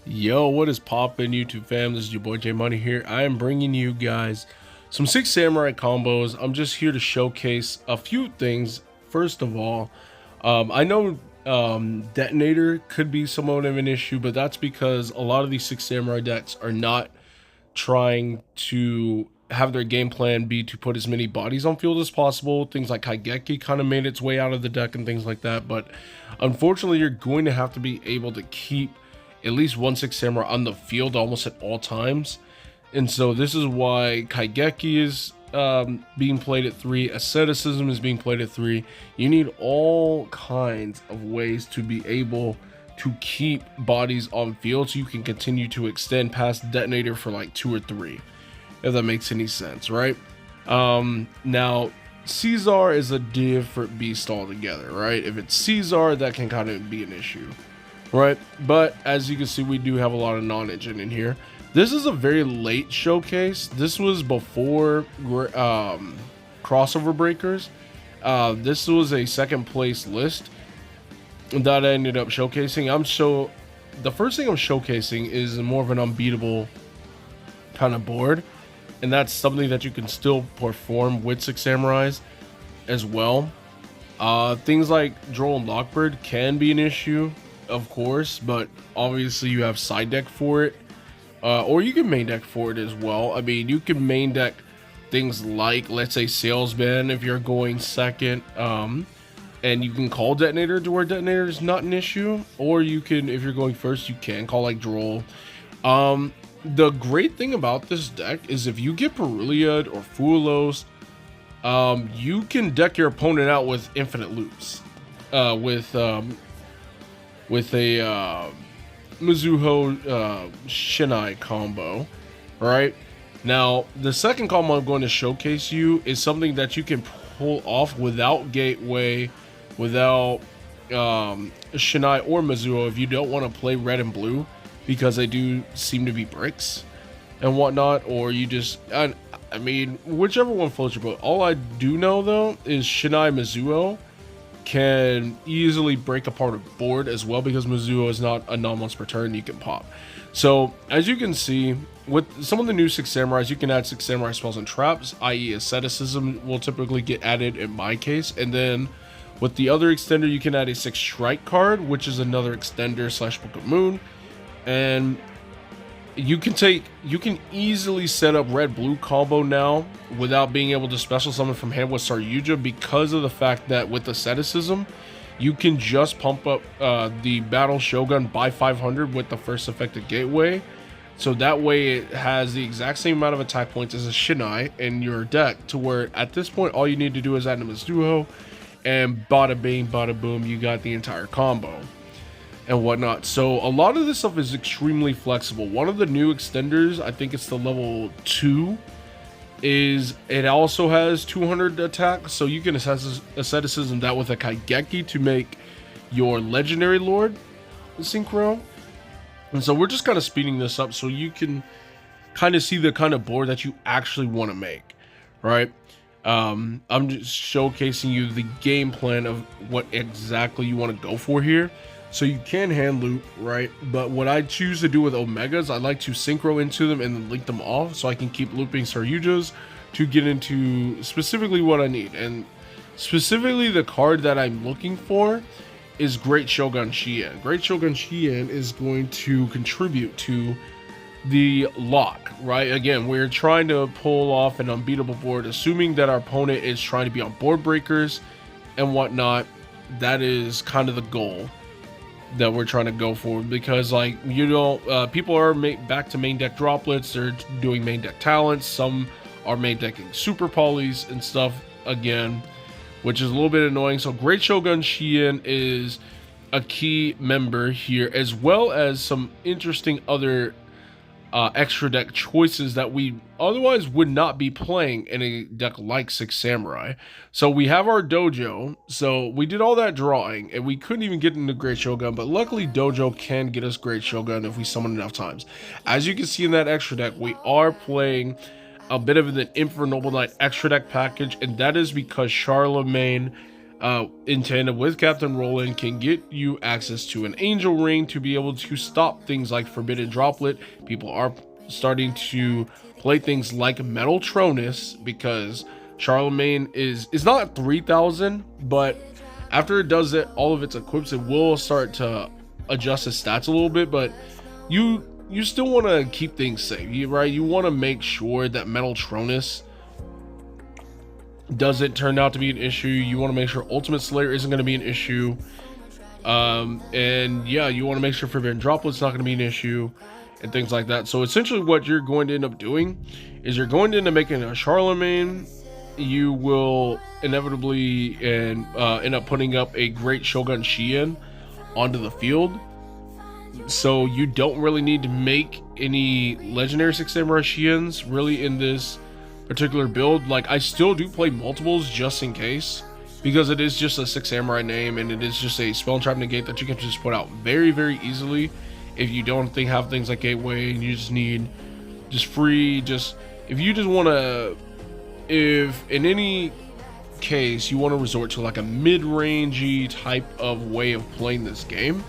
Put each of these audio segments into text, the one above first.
Yo, what is poppin', YouTube fam? This is your boy J Money here. I am bringing you guys some Six Samurai combos. I'm just here to showcase a few things. First of all, I know Detonator could be somewhat of an issue, but that's because a lot of these Six Samurai decks are not trying to have their game plan be to put as many bodies on field as possible. Things like Kaigeki kind of made its way out of the deck and things like that. But unfortunately, you're going to have to be able to keep at least one Six Samurai on the field almost at all times. And so this is why Kaigeki is being played at 3, Asceticism is being played at 3. You need all kinds of ways to be able to keep bodies on field so you can continue to extend past Detonator for like 2 or 3, if that makes any sense, right? Now Caesar is a different beast altogether, right? If it's Caesar, that can kind of be an issue, right? But as you can see, we do have a lot of non-engine in here. This is a very late showcase. This was before crossover breakers. This was a second place list that I ended up showcasing. The first thing I'm showcasing is more of an unbeatable kind of board, and that's something that you can still perform with Six Samurais as well. Things like Droll and Lockbird can be an issue, of course, but obviously you have side deck for it, or you can main deck for it as well. I mean, you can main deck things like, let's say, Salesman if you're going second, and you can call Detonator to where Detonator is not an issue, or you can, if you're going first, you can call like Droll. The great thing about this deck is if you get Peruliad or Fulos, you can deck your opponent out with infinite loops, with a Mizuho Shinai combo, right? Now, the second combo I'm going to showcase you is something that you can pull off without Gateway, without Shinai or Mizuho if you don't want to play red and blue, because they do seem to be bricks and whatnot, or you just, I mean, whichever one floats your boat. All I do know, though, is Shinai Mizuho can easily break apart a board as well, because Mizuho is not a non-once per turn you can pop. So as you can see, with some of the new Six Samurais, you can add Six Samurai spells and traps, i.e. Asceticism will typically get added in my case, and then with the other extender you can add a 6 strike card, which is another extender / Book of Moon, and you can easily set up red blue combo now without being able to special summon from hand with Saryuja, because of the fact that with Asceticism you can just pump up the Battle Shogun by 500 with the first effective Gateway, so that way it has the exact same amount of attack points as a Shinai in your deck, to where at this point all you need to do is add a Mizuho and bada bing bada boom, you got the entire combo and whatnot. So a lot of this stuff is extremely flexible. One of the new extenders, I think it's the level 2, is it also has 200 attack, so you can Asceticism that with a Kaigeki to make your legendary lord synchro. And so we're just kind of speeding this up so you can kind of see the kind of board that you actually want to make, right? I'm just showcasing you the game plan of what exactly you want to go for here. So you can hand loop, right? But what I choose to do with Omegas, I like to synchro into them and then link them off, so I can keep looping Saryujas to get into specifically what I need. And specifically the card that I'm looking for is Great Shogun Shien. Great Shogun Shien is going to contribute to the lock, right? Again, we're trying to pull off an unbeatable board, assuming that our opponent is trying to be on board breakers and whatnot. That is kind of the goal that we're trying to go for, because like, you know, people are back to main deck droplets, they're doing main deck talents, some are main decking super polys and stuff again, which is a little bit annoying. So Great Shogun Shien is a key member here, as well as some interesting other extra deck choices that we otherwise would not be playing in a deck like Six Samurai. So we have our Dojo, so we did all that drawing and we couldn't even get into Great Shogun, but luckily Dojo can get us Great Shogun if we summon enough times. As you can see in that extra deck, we are playing a bit of an Emperor Noble Knight extra deck package, and that is because Charlemagne in tandem with Captain Roland, can get you access to an angel ring to be able to stop things like Forbidden Droplet. People are starting to play things like Metal Tronus because Charlemagne is not 3000, but after it does it, all of its equips, it will start to adjust its stats a little bit, but you still want to keep things safe, right? You want to make sure that Metal Tronus doesn't turn out to be an issue. You want to make sure Ultimate Slayer isn't going to be an issue. And yeah, you want to make sure Forbidden Droplet's not going to be an issue and things like that. So essentially what you're going to end up doing is you're going to end up making a Charlemagne. You will inevitably end up putting up a Great Shogun Shien onto the field. So you don't really need to make any legendary 6 Samurai Shiens really in this particular build. Like, I still do play multiples just in case, because it is just a 6 Samurai name and it is just a spell trap negate that you can just put out very, very easily if you don't have things like Gateway and you just need if you just want to, if in any case you want to resort to like a mid-rangey type of way of playing this game,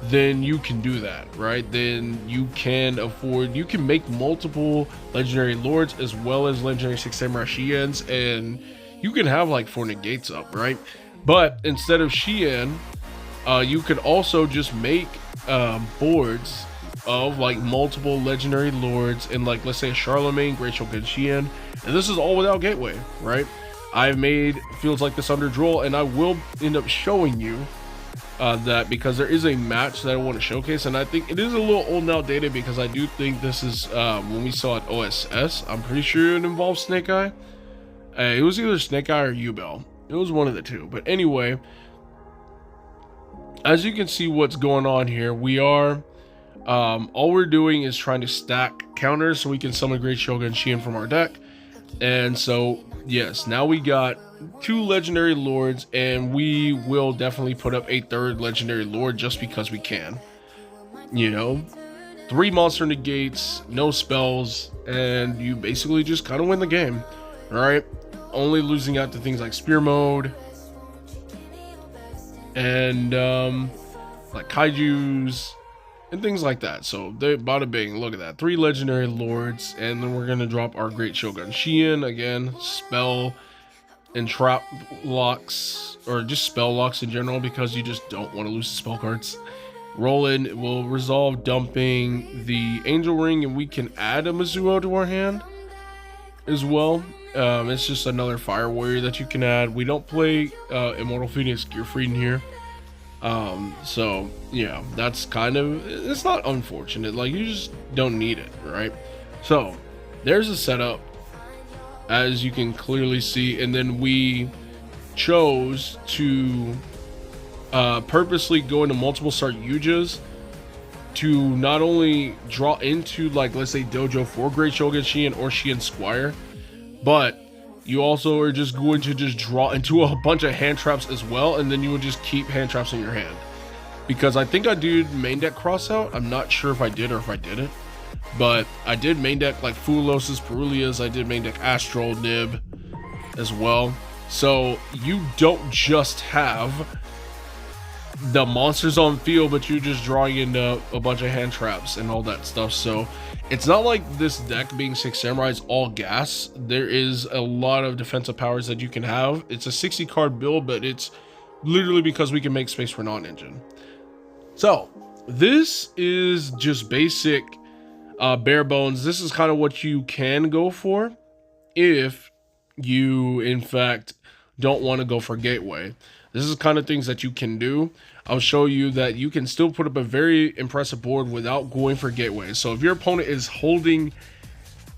then you can do that, right? Then you can make multiple legendary lords as well as legendary 6 Samurai Shiens, and you can have like 4 negates up, right? But instead of Shien, you could also just make boards of like multiple legendary lords and like, let's say, a Charlemagne, Great Shogun Shien, and this is all without Gateway, right? I've made fields like this under Droll, and I will end up showing you that, because there is a match that I want to showcase, and I think it is a little old and outdated, because I do think this is when we saw it OSS, I'm pretty sure it involved Snake Eye. It was either Snake Eye or Yubel. It was one of the two. But anyway, as you can see what's going on here, we are all we're doing is trying to stack counters so we can summon Great Shogun Shien from our deck. And so yes, now we got 2 legendary lords, and we will definitely put up a 3rd legendary lord just because we can. 3 monster negates, no spells, and you basically just kind of win the game. All right, only losing out to things like spear mode and like kaijus and things like that. So they bada bing, look at that, 3 legendary lords, and then we're gonna drop our Great Shogun Shien again, spell and trap locks, or just spell locks in general, because you just don't want to lose the spell cards. Roland will resolve dumping the angel ring, and we can add a Mizuo to our hand as well. It's just another fire warrior that you can add. We don't play Immortal Phoenix Gearfried in here. So yeah, that's kind of, it's not unfortunate, like you just don't need it, right? So there's a setup, as you can clearly see, and then we chose to purposely go into multiple start Yujas to not only draw into, like, let's say Dojo for Great Shogun Shien or Shien Squire, but you also are just going to just draw into a bunch of hand traps as well, and then you would just keep hand traps in your hand. Because I think I did main deck cross out. I'm not sure if I did or if I didn't, but I did main deck like Fuloses, Perulias. I did main deck Astral, Nib as well. So you don't just have the monsters on field, but you're just drawing into a bunch of hand traps and all that stuff. So it's not like this deck being 6 Samurai is all gas. There is a lot of defensive powers that you can have. It's a 60 card build, but it's literally because we can make space for non-engine. So this is just basic bare bones. This is kind of what you can go for if you in fact don't want to go for Gateway. This is kind of things that you can do. I'll show you that you can still put up a very impressive board without going for Gateway. So if your opponent is holding,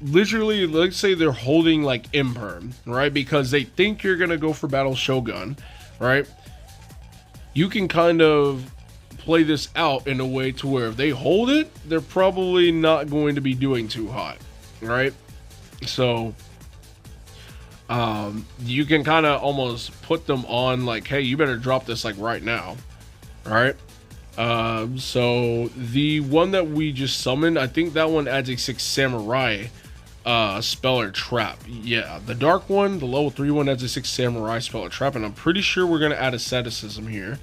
literally, let's say they're holding like Imperm, right? Because they think you're going to go for Battle Shogun, right? You can kind of play this out in a way to where if they hold it, they're probably not going to be doing too hot, right? So you can kind of almost put them on like, hey, you better drop this like right now. All right. So the one that we just summoned, I think that one adds a 6 Samurai Speller Trap. Yeah, the dark one, the level 3 one, adds a 6 Samurai Speller Trap, and I'm pretty sure we're gonna add asceticism here.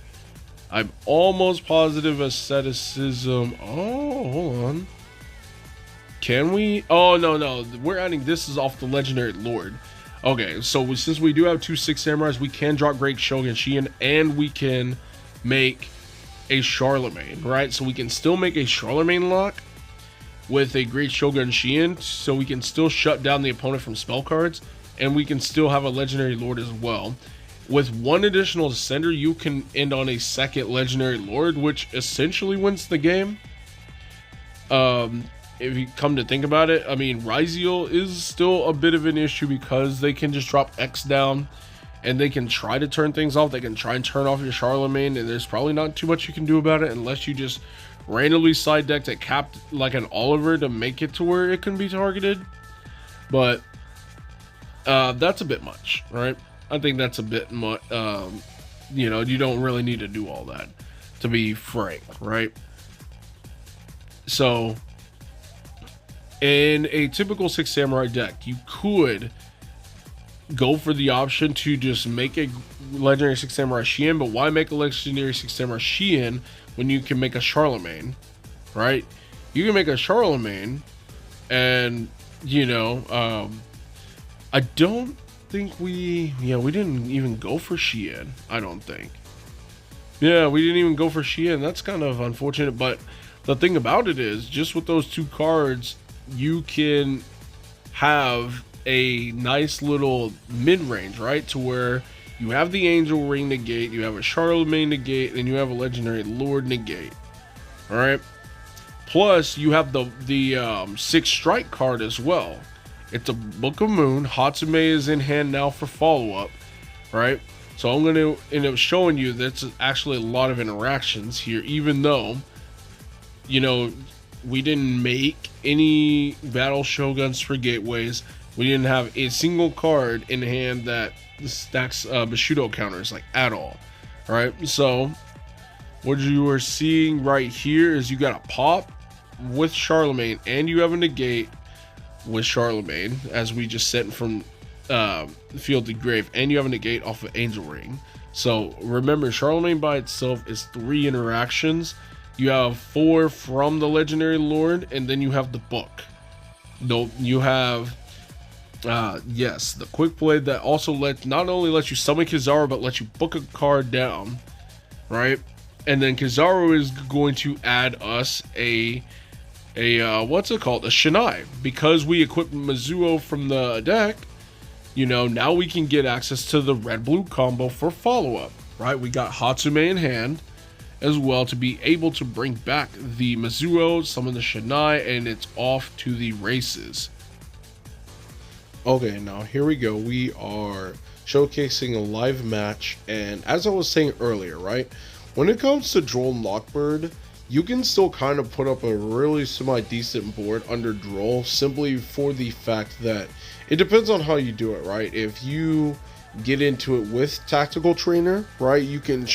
I'm almost positive asceticism. Oh, hold on. Can we? Oh, no. We're adding this is off the Legendary Lord. Okay, so since we do have 2 6 Samurais, we can drop Great Shogun Shion, and we can make a Charlemagne, right? So we can still make a Charlemagne lock with a Great Shogun Shion, so we can still shut down the opponent from spell cards, and we can still have a Legendary Lord as well. With one additional Descender, you can end on a second Legendary Lord, which essentially wins the game. If you come to think about it, I mean, Ryziel is still a bit of an issue because they can just drop X down, and they can try to turn things off. They can try and turn off your Charlemagne, and there's probably not too much you can do about it unless you just randomly side decked it capped like an Oliver to make it to where it can be targeted. But that's a bit much, right? I think that's a bit much. You know, you don't really need to do all that, to be frank, right? So in a typical 6 Samurai deck, you could go for the option to just make a Legendary 6 Samurai Shion, but why make a Legendary 6 Samurai Shion when you can make a Charlemagne, right? You can make a Charlemagne, and, you know, I don't think we didn't even go for Shion, I don't think. Yeah, we didn't even go for Shion. That's kind of unfortunate, but the thing about it is, just with those 2 cards, you can have a nice little mid-range, right? To where you have the Angel Ring negate, you have a Charlemagne negate, and you have a Legendary Lord negate. All right. Plus, you have the 6 strike card as well. It's a Book of Moon. Hatsume is in hand now for follow-up, right? So I'm going to end up showing you that's actually a lot of interactions here, even though, you know, we didn't make any Battle Shoguns for gateways. We didn't have a single card in hand that stacks Bushido counters, like, at all. Alright, so what you are seeing right here is you got a pop with Charlemagne, and you have a negate with Charlemagne, as we just sent from field to grave, and you have a negate off of Angel Ring. So remember, Charlemagne by itself is 3 interactions. You have 4 from the Legendary Lord, and then you have the book. Though you have yes, the quick play that also not only lets you summon Kizaru, but lets you book a card down, right? And then Kizaru is going to add us a what's it called? A Shinai. Because we equipped Mizuo from the deck, you know, now we can get access to the red-blue combo for follow-up, right? We got Hatsume in hand as well to be able to bring back the Mizuo, summon the Shinai, and it's off to the races. Okay, now here we go. We are showcasing a live match, and as I was saying earlier, right, when it comes to Droll and Lockbird, you can still kind of put up a really semi-decent board under Droll, simply for the fact that it depends on how you do it, right? If you get into it with Tactical Trainer, right, you can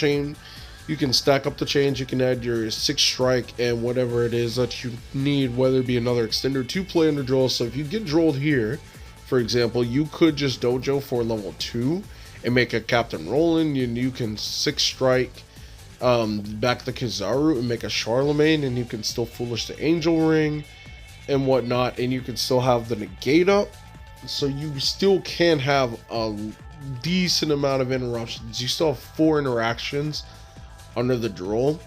stack up the chains, you can add your 6 strike and whatever it is that you need, whether it be another extender to play under Droll. So if you get Drolled here, for example, you could just dojo for level 2 and make a Captain Roland, and you can 6 strike back the Kizaru and make a Charlemagne, and you can still foolish the Angel Ring and whatnot, and you can still have the negate up, so you still can have a decent amount of interruptions. You still have 4 interactions under the Droll,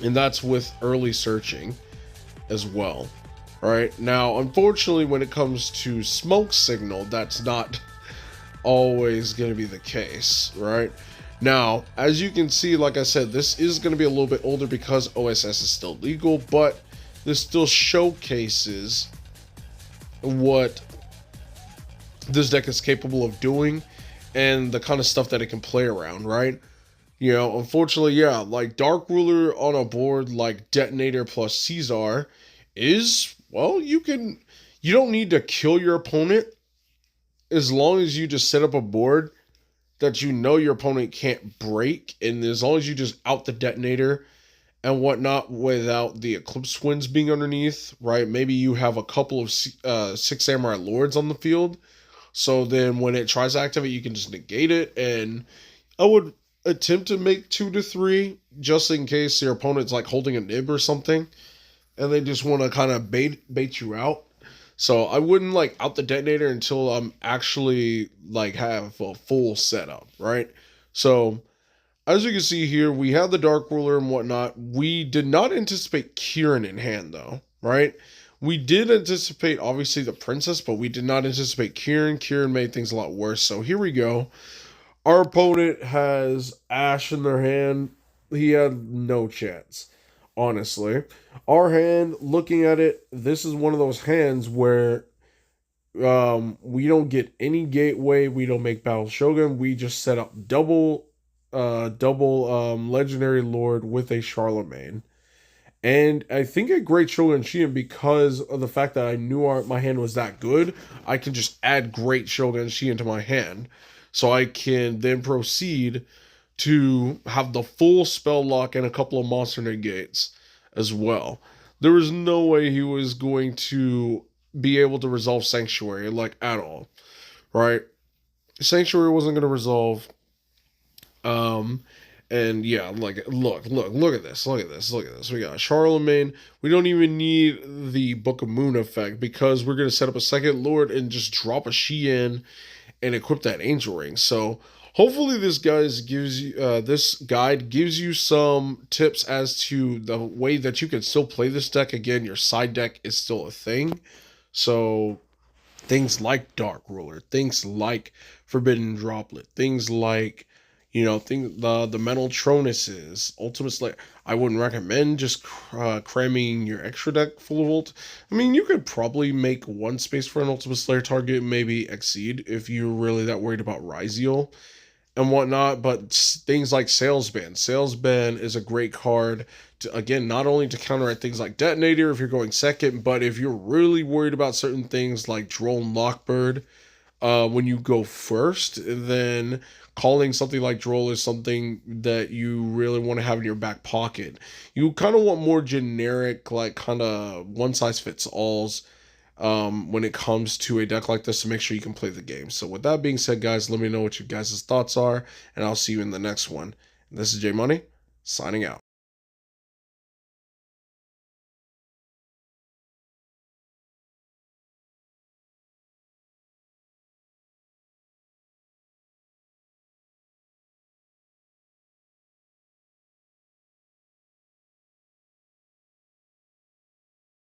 and that's with early searching as well. Right now, unfortunately, when it comes to Smoke Signal, that's not always going to be the case, right? Now, as you can see, like I said, this is going to be a little bit older because OSS is still legal, but this still showcases what this deck is capable of doing and the kind of stuff that it can play around, right? You know, unfortunately, yeah, like Dark Ruler on a board like Detonator plus Caesar is, well, you don't need to kill your opponent as long as you just set up a board that you know your opponent can't break, and as long as you just out the Detonator and whatnot without the Eclipse Winds being underneath, right? Maybe you have a couple of Six Samurai Lords on the field. So then when it tries to activate, you can just negate it. And I would attempt to make 2 to 3 just in case your opponent's like holding a nib or something and they just want to kind of bait you out. So I wouldn't like out the detonator until I'm actually like have a full setup, right? So as you can see here, we have the Dark Ruler and whatnot. We did not anticipate Kieran in hand though, right? We did anticipate obviously the Princess, but we did not anticipate Kieran. Kieran made things a lot worse. So here we go. Our opponent has Ash in their hand. He had no chance, honestly. Our hand, looking at it, this is one of those hands where we don't get any gateway, we don't make battle shogun, we just set up double legendary lord with a Charlemagne. And I think a great Shogun Shiin, because of the fact that I knew my hand was that good, I can just add great Shogun Shiin to my hand. So I can then proceed to have the full spell lock and a couple of monster negates as well. There was no way he was going to be able to resolve Sanctuary, like, at all, right? Sanctuary wasn't going to resolve. Um, and yeah, like look at this, look at this, look at this. We got Charlemagne. We don't even need the Book of Moon effect because we're gonna set up a second Lord and just drop a Shein and equip that Angel Ring. So hopefully this guide gives you some tips as to the way that you can still play this deck. Again, your side deck is still a thing. So things like Dark Ruler, things like Forbidden Droplet, things like the metal Tronuses, Ultimate Slayer. I wouldn't recommend just cramming your extra deck full of ult. I mean, you could probably make one space for an Ultimate Slayer target, maybe Exceed if you're really that worried about Ryziel and whatnot. But things like Salesman. Salesman is a great card to, again, not only to counteract things like Detonator if you're going second, but if you're really worried about certain things like Drone Lockbird, when you go first, then calling something like Droll is something that you really want to have in your back pocket. You kind of want more generic, like kind of one size fits alls when it comes to a deck like this to make sure you can play the game. So with that being said, guys, let me know what you guys' thoughts are, and I'll see you in the next one. This is J Money, signing out.